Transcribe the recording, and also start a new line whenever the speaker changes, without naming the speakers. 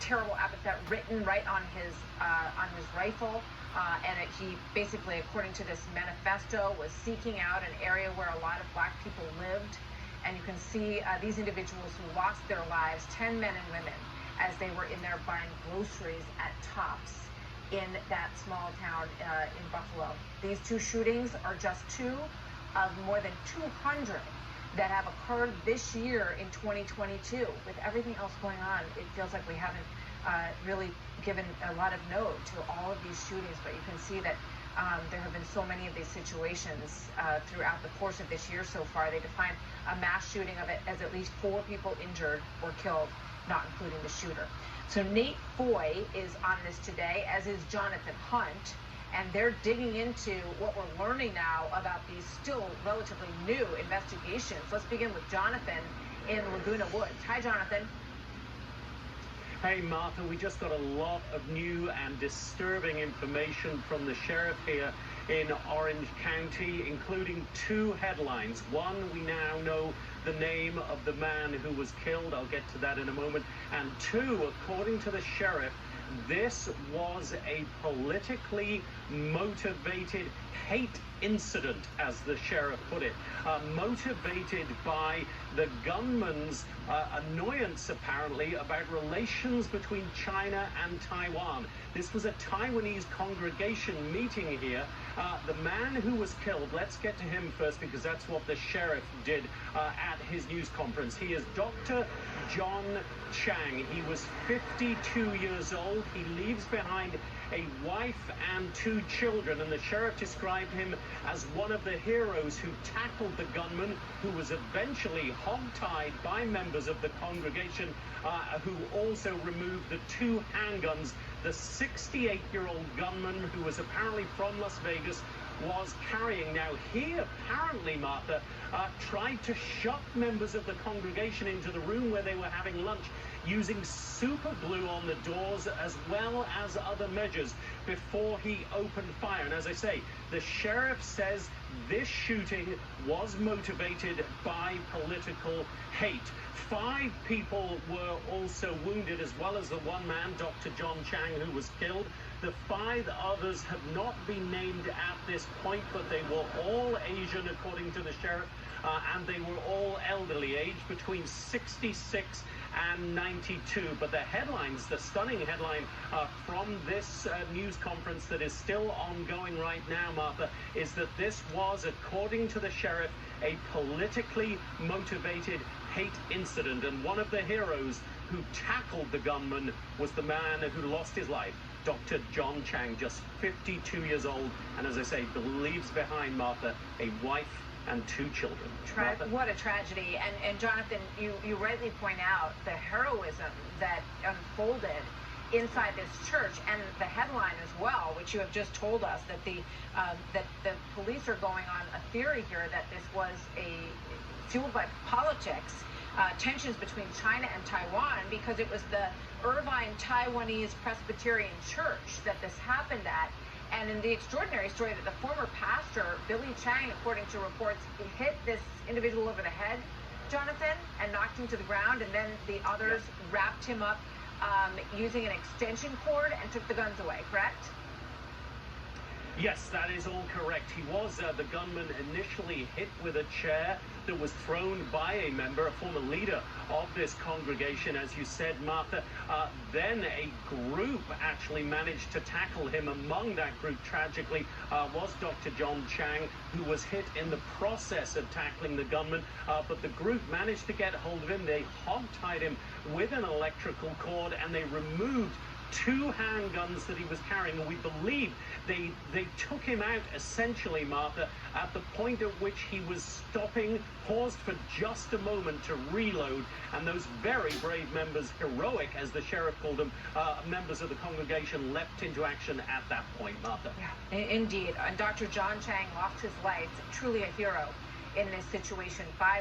terrible epithet written right on his rifle. He basically, according to this manifesto, was seeking out an area where a lot of black people lived. And you can see these individuals who lost their lives, 10 men and women, as they were in there buying groceries at Tops in that small town in Buffalo. These two shootings are just two of more than 200 that have occurred this year in 2022. With everything else going on, it feels like we haven't really given a lot of note to all of these shootings, but you can see that there have been so many of these situations throughout the course of this year so far. They define a mass shooting of it as at least 4 people injured or killed, not including the shooter. So Nate Foy is on this today, as is Jonathan Hunt, and they're digging into what we're learning now about these still relatively new investigations. Let's begin with Jonathan in Laguna Woods. Hi, Jonathan.
Hey, Martha, we just got a lot of new and disturbing information from the sheriff here in Orange County, including 2 headlines. One, we now know the name of the man who was killed. I'll get to that in a moment. And 2, according to the sheriff, this was a politically motivated hate incident, as the sheriff put it, motivated by the gunman's annoyance, apparently, about relations between China and Taiwan. This was a Taiwanese congregation meeting here. The man who was killed, let's get to him first, because that's what the sheriff did at his news conference. He is Dr. John Chang. He was 52 years old. He leaves behind a wife and 2 children, and the sheriff described him as one of the heroes who tackled the gunman, who was eventually hogtied by members of the congregation, who also removed the 2 handguns. The 68-year-old gunman, who was apparently from Las Vegas, was carrying. Now, he apparently, Martha, tried to shut members of the congregation into the room where they were having lunch, using super glue on the doors as well as other measures before he opened fire. And as I say, the sheriff says this shooting was motivated by political hate. 5 people were also wounded, as well as the 1 man, Dr. John Chang, who was killed. The 5 others have not been named at this point, but they were all Asian, according to the sheriff, and they were all elderly, aged between 66 and 92. But the headlines, the stunning headline from this news conference that is still ongoing right now, Martha, is that this was, according to the sheriff, a politically motivated hate incident. And one of the heroes who tackled the gunman was the man who lost his life, Dr. John Chang, just 52 years old, and as I say, leaves behind, Martha, a wife and 2 children.
What a tragedy. And Jonathan, you rightly point out the heroism that unfolded inside this church, and the headline as well, which you have just told us, that the police are going on a theory here that this was fueled by politics, tensions between China and Taiwan, because it was the Irvine Taiwanese Presbyterian Church that this happened at. And in the extraordinary story that the former pastor, Billy Chang, according to reports, hit this individual over the head, Jonathan, and knocked him to the ground, and then the others wrapped him up using an extension cord and took the guns away, correct?
Yes, that is all correct. He was, the gunman, initially hit with a chair that was thrown by a member, a former leader of this congregation, as you said, Martha. Then a group actually managed to tackle him. Among that group, tragically, was Dr. John Chang, who was hit in the process of tackling the gunman. But the group managed to get hold of him. They hogtied him with an electrical cord, and they removed 2 handguns that he was carrying, and we believe they took him out, essentially, Martha, at the point at which he was stopping, paused for just a moment to reload, and those very brave members, heroic, as the sheriff called them, members of the congregation, leapt into action at that point, Martha.
Yeah, indeed. And Dr. John Chang lost his life, truly a hero in this situation. 5